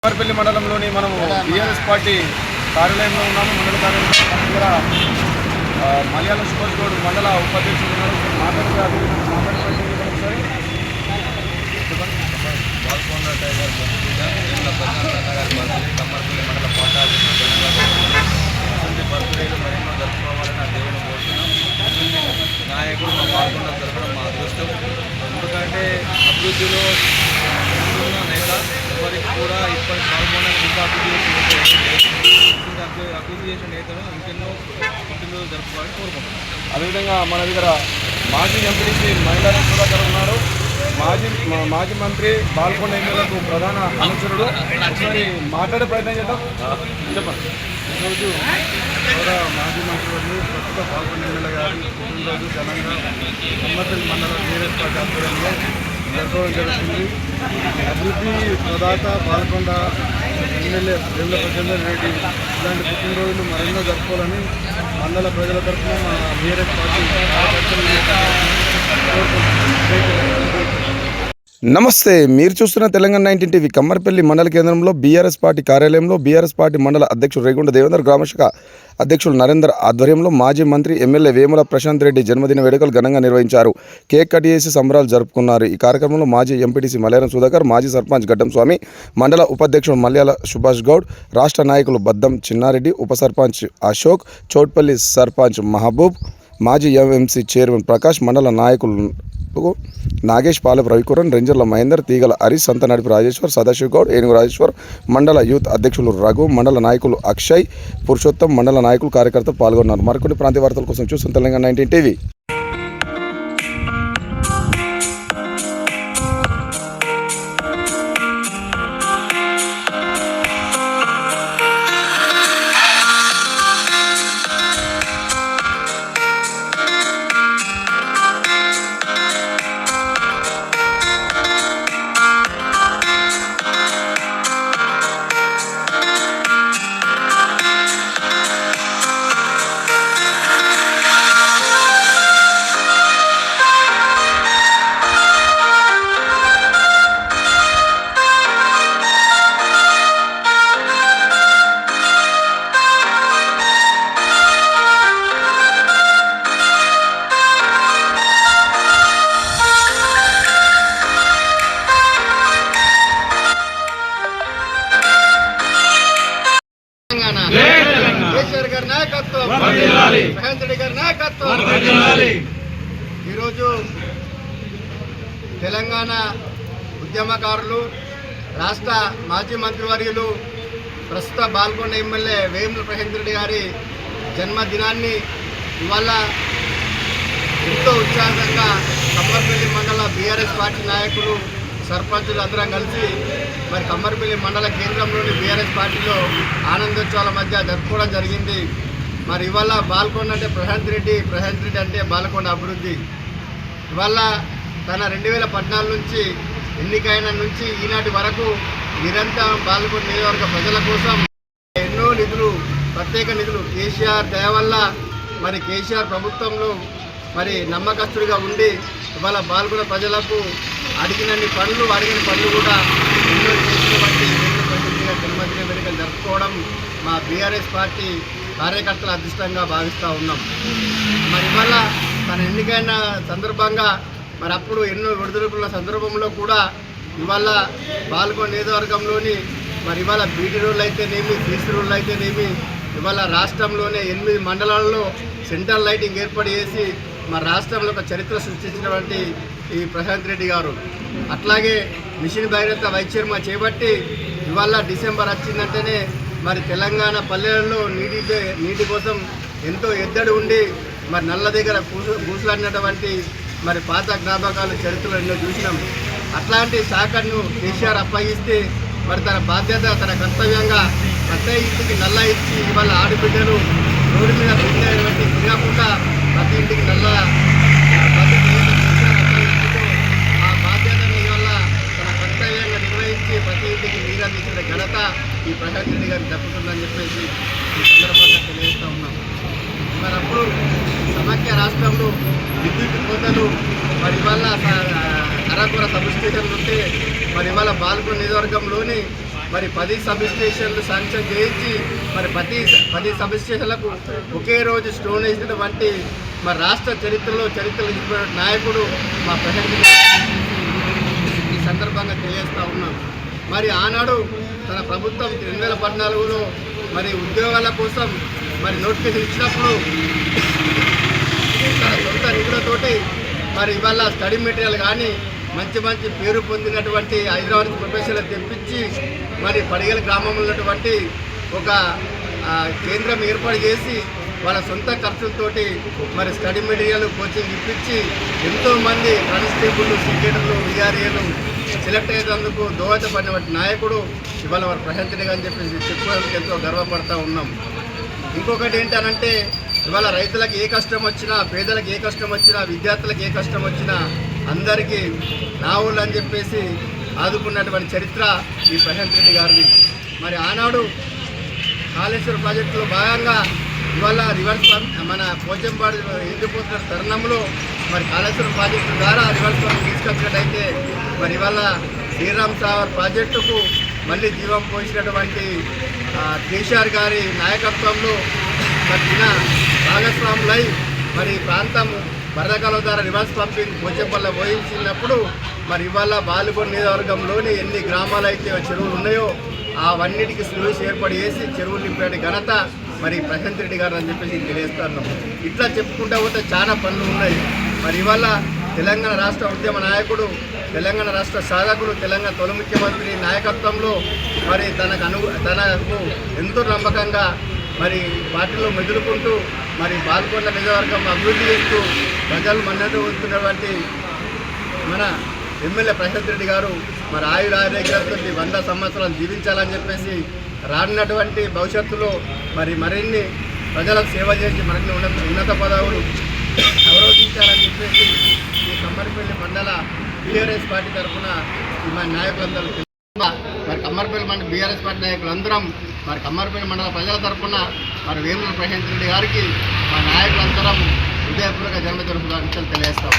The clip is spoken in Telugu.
కుమార్పల్లి మండలంలోని మనము బీఆర్ఎస్ పార్టీ కార్యాలయంలో ఉన్నాము. మండల కార్యాలయంలో మలయాళం సుభాష్ గౌడ్ మండల ఉపాధ్యక్షుడు ఉన్నారు. బాల్కొండ టైగర్ కమ్మర్పల్లి మండల పాఠాలు బర్త్డేలు మరెన్నో జరుపుకోవాలని ఆ దేవుని కోరుతున్నాం. నాయకుడు మా బాల్కొండ జరగడం మా అదృష్టం. ఎందుకంటే అభివృద్ధిలో నేత ఎవరికి కూడా ఇప్పటి బాల్కొండ ఇంకా అభివృద్ధి చేసిన నేతను ఇంకెన్నో పుట్టినరోజు జరుపుకోవాలని కోరుకుంటున్నాం. అదేవిధంగా మన దగ్గర మాజీ ఎంపీడీసీ మహిళా సుధాకర్ ఉన్నారు. మాజీ మంత్రి బాల్కొండ ఎమ్మెల్యేలకు ప్రధాన అనుచరుడు. ఒకసారి మాట్లాడే ప్రయత్నం చేద్దాం. చెప్పండి. ఈరోజు మాజీ మంత్రివర్యులు ప్రస్తుత బాల్కొండ ఎమ్మెల్యే గారి పుట్టినరోజు ఘనంగా కమ్మర్పల్లి మండలం బీఆర్ఎస్ పార్టీ ఆధ్వర్యంలో జరపడం జరుగుతుంది. అభివృద్ధి ప్రదాత బాల్కొండ ఎమ్మెల్యే వేముల ప్రశాంత్ రెడ్డి ఇలాంటి పుట్టినరోజులు మరెన్నో జరుపుకోవాలని మండల ప్రజల తరఫున మా బీఆర్ఎస్ పార్టీ నమస్తే, మీరు చూస్తున్న తెలంగాణ 19 టీవీ. కమ్మర్పల్లి మండల కేంద్రంలో బీఆర్ఎస్ పార్టీ కార్యాలయంలో బీఆర్ఎస్ పార్టీ మండల అధ్యక్షుడు రేగుంట దేవేందర్, గ్రామశాఖ అధ్యక్షులు నరేందర్ ఆధ్వర్యంలో మాజీ మంత్రి ఎమ్మెల్యే వేముల ప్రశాంత్ రెడ్డి జన్మదిన వేడుకలు ఘనంగా నిర్వహించారు. కేక్ కట్ చేసి సంబరాలు జరుపుకున్నారు. ఈ కార్యక్రమంలో మాజీ ఎంపీటీసీ మలయాళం సుధాకర్, మాజీ సర్పంచ్ గడ్డం స్వామి, మండల ఉపాధ్యక్షుడు మలయాళ సుభాష్ గౌడ్, రాష్ట్ర నాయకులు బద్దం చిన్నారెడ్డి, ఉప సర్పంచ్ అశోక్, చౌట్పల్లి సర్పంచ్ మహబూబ్, మాజీ ఎంఎంసీ చైర్మన్ ప్రకాష్, మండల నాయకులు నాగేష్, పాలెపు రవికురన్, రేంజర్ల మహేందర్, తీగల హరీష్, సంతనడిపి రాజేశ్వర్, సదాశివ్ గౌడ్, ఏనుగు రాజేశ్వర్, మండల యూత్ అధ్యక్షులు రఘు, మండల నాయకులు అక్షయ్, పురుషోత్తం, మండల నాయకులు కార్యకర్తలు పాల్గొన్నారు. మరికొన్ని ప్రాంతీయ వార్తల కోసం చూస్తున్న తెలంగాణ 19 టీవీ. ఈరోజు తెలంగాణ ఉద్యమకారులు, రాష్ట్ర మాజీ మంత్రివర్యులు, ప్రస్తుత బాల్కొండ ఎమ్మెల్యే వేముల ప్రశాంత్ రెడ్డి గారి జన్మదినాన్ని ఇవాళ ఎంతో ఉత్సాహంగా కమ్మర్పల్లి మండల బీఆర్ఎస్ పార్టీ నాయకులు, సర్పంచులు అందరం కలిసి మరి కమ్మర్పల్లి మండల కేంద్రంలోని బీఆర్ఎస్ పార్టీలో ఆనందోత్సవాల మధ్య జరుపుకోవడం జరిగింది. మరి ఇవాళ బాల్కొండ అంటే ప్రశాంత్ రెడ్డి అంటే బాల్కొండ అభివృద్ధి. ఇవాళ తన 2014 నుంచి ఎన్నికైన నుంచి ఈనాటి వరకు నిరంతరం బాల్కొండ నియోజకవర్గ ప్రజల కోసం ఎన్నో నిధులు, ప్రత్యేక నిధులు కేసీఆర్ దయ వల్ల మరి కేసీఆర్ ప్రభుత్వంలో మరి నమ్మకస్తుడిగా ఉండి ఇవాళ బాల్కొండ ప్రజలకు అడిగినన్ని పనులు కూడా ఎన్నో చేసినటువంటి జన్మదిన వేడుకలు జరుపుకోవడం మా బీఆర్ఎస్ పార్టీ కార్యకర్తల అదృష్టంగా భావిస్తూ ఉన్నాం. మరి ఇవాళ తన ఎన్నికైన సందర్భంగా మరి అప్పుడు ఎన్నో విడుదలకున్న సందర్భంలో కూడా ఇవాళ బాల్కొండ నియోజకవర్గంలోని మరి ఇవాళ బీటీ రోడ్లు అయితేనేమి, సీసీ రోడ్లు అయితేనేమి, ఇవాళ రాష్ట్రంలోనే 8 మండలాల్లో సెంట్రల్ లైటింగ్ ఏర్పాటు చేసి మరి రాష్ట్రంలో ఒక చరిత్ర సృష్టించినటువంటి ఈ ప్రశాంత్ రెడ్డి గారు. అట్లాగే మిషన్ భగీరథ వైద్యర్మ చేపట్టి ఇవాళ డిసెంబర్ వచ్చిందంటేనే మరి తెలంగాణ పల్లెలలో నీటి కోసం ఎంతో ఎద్దడి ఉండి మరి నల్ల దగ్గర పూసలాడినటువంటి మరి పాత జ్ఞాపకాలు చరిత్రలో ఎన్నో చూసినాం. అట్లాంటి శాఖను కేసీఆర్ అప్పగిస్తే మరి తన బాధ్యత, తన కర్తవ్యంగా ప్రతి ఇంటికి నల్ల ఇచ్చి ఇవాళ ఆడబిడ్డలు రోడ్డు మీద పెట్టినటువంటి తినకుండా ప్రతి ఇంటికి నల్ల ఆ బాధ్యతను ఇవాళ తన కర్తవ్యంగా నిర్వహించి ప్రతి ఇంటికి నీరు అందించిన ఘనత ఈ ప్రశాంత్ రెడ్డి గారికి దక్కుతుందని చెప్పేసి ఈ సందర్భంగా తెలియజేస్తూ ఉన్నాం. మరి అప్పుడు సమాఖ్య రాష్ట్రంలో విద్యుత్ కోతలు మరి ఇవాళ అరకొర సబ్స్టేషన్లు ఉంటే మరి ఇవాళ బాల్కొండ నియోజకవర్గంలోని మరి 10 సబ్ స్టేషన్లు శాంక్షన్ చేయించి మరి 10 సబ్ స్టేషన్లకు ఒకే రోజు స్టోన్ వేసినటువంటి మరి రాష్ట్ర చరిత్రలో నాయకుడు మా ప్రజెంట్ ఈ సందర్భంగా తెలియజేస్తూ ఉన్నాం. మరి ఆనాడు తన ప్రభుత్వం 2014లో మరి ఉద్యోగాల కోసం మరి నోటిఫికేషన్ ఇచ్చినప్పుడు తన సొంత నిధులతోటి మరి ఇవాళ స్టడీ మెటీరియల్ కానీ మంచి మంచి పేరు పొందినటువంటి హైదరాబాద్ ప్రొఫెసర్లు తెప్పించి మరి పడిగల గ్రామంలో ఉన్నటువంటి ఒక కేంద్రం ఏర్పాటు చేసి వాళ్ళ సొంత ఖర్చులతోటి మరి స్టడీ మెటీరియల్ కోచింగ్ ఇప్పించి ఎంతోమంది కానిస్టేబుల్ క్రికెటర్లు విఆర్ఏలు సెలెక్ట్ అయ్యేందుకు దోహదపడినటువంటి నాయకుడు ఇవాళ వారు ప్రశాంత్ రెడ్డి అని చెప్పేసి చెప్పుకోవడానికి ఎంతో గర్వపడతా ఉన్నాం. ఇంకొకటి ఏంటనంటే ఇవాళ రైతులకు ఏ కష్టం వచ్చినా, పేదలకు ఏ కష్టం వచ్చినా, విద్యార్థులకు ఏ కష్టం వచ్చినా అందరికీ నా ఊళ్ళు అని చెప్పేసి ఆదుకున్నటువంటి చరిత్ర ఈ ప్రశాంత్ రెడ్డి గారిది. మరి ఆనాడు కాళేశ్వరం ప్రాజెక్టులో భాగంగా ఇవాళ రివర్స్ మన పోచంపాడు ఎండిపోతున్న తరుణంలో మరి కాళేశ్వరం ప్రాజెక్టు ద్వారా రివర్స్ పంప్ తీసుకొచ్చినట్టయితే మరి ఇవాళ శ్రీరామ్ సాగర్ ప్రాజెక్టుకు మళ్ళీ జీవం పోసినటువంటి కేసీఆర్ గారి నాయకత్వంలో మరి భాగస్వాములై మరి ప్రాంతం వరదకాలం ద్వారా రివర్స్ పంపింగ్ పోచంపల్ల పోయించినప్పుడు మరి ఇవాళ బాలుగొండ నియోజకవర్గంలోని ఎన్ని గ్రామాలు అయితే చెరువులు ఉన్నాయో అవన్నిటికీ స్లూస్ ఏర్పాటు చేసి చెరువులు నింపే ఘనత మరి ప్రశాంత్ రెడ్డి గారు అని చెప్పేసి తెలియజేస్తున్నాం. ఇట్లా చెప్పుకుంటూ పోతే చాలా పనులు ఉన్నాయి. మరి ఇవాళ తెలంగాణ రాష్ట్ర ఉద్యమ నాయకుడు, తెలంగాణ రాష్ట్ర సాధకుడు, తెలంగాణ తొలి ముఖ్యమంత్రి నాయకత్వంలో మరి తనకు ఎంతో నమ్మకంగా మరి పార్టీలో మెదులుకుంటూ మరి బాల్కొండ నియోజకవర్గం అభివృద్ధి చేస్తూ ప్రజలు మన్నట్టు ఉంటున్నటువంటి మన ఎమ్మెల్యే ప్రశాంత్ రెడ్డి గారు మరి ఆరోగ్యాలతో 100 సంవత్సరాలు జీవించాలని చెప్పేసి రానున్నటువంటి భవిష్యత్తులో మరి మరిన్ని ప్రజలకు సేవ చేసి మరిన్ని ఉన్నత పదవులు అవరోధించాలని చెప్పేసి ఈ కమ్మరిపల్లి మండల బీఆర్ఎస్ పార్టీ తరఫున మన నాయకులందరూ మరి కమ్మరిపల్లి మండల బీఆర్ఎస్ పార్టీ నాయకులందరం మరి కమ్మరిపల్లి మండల ప్రజల తరఫున మరి వేముల ప్రశాంత్ రెడ్డి గారికి మా నాయకులందరం హృదయపూర్వక జన్మదిన శుభాకాంక్షలు తెలియజేస్తాం.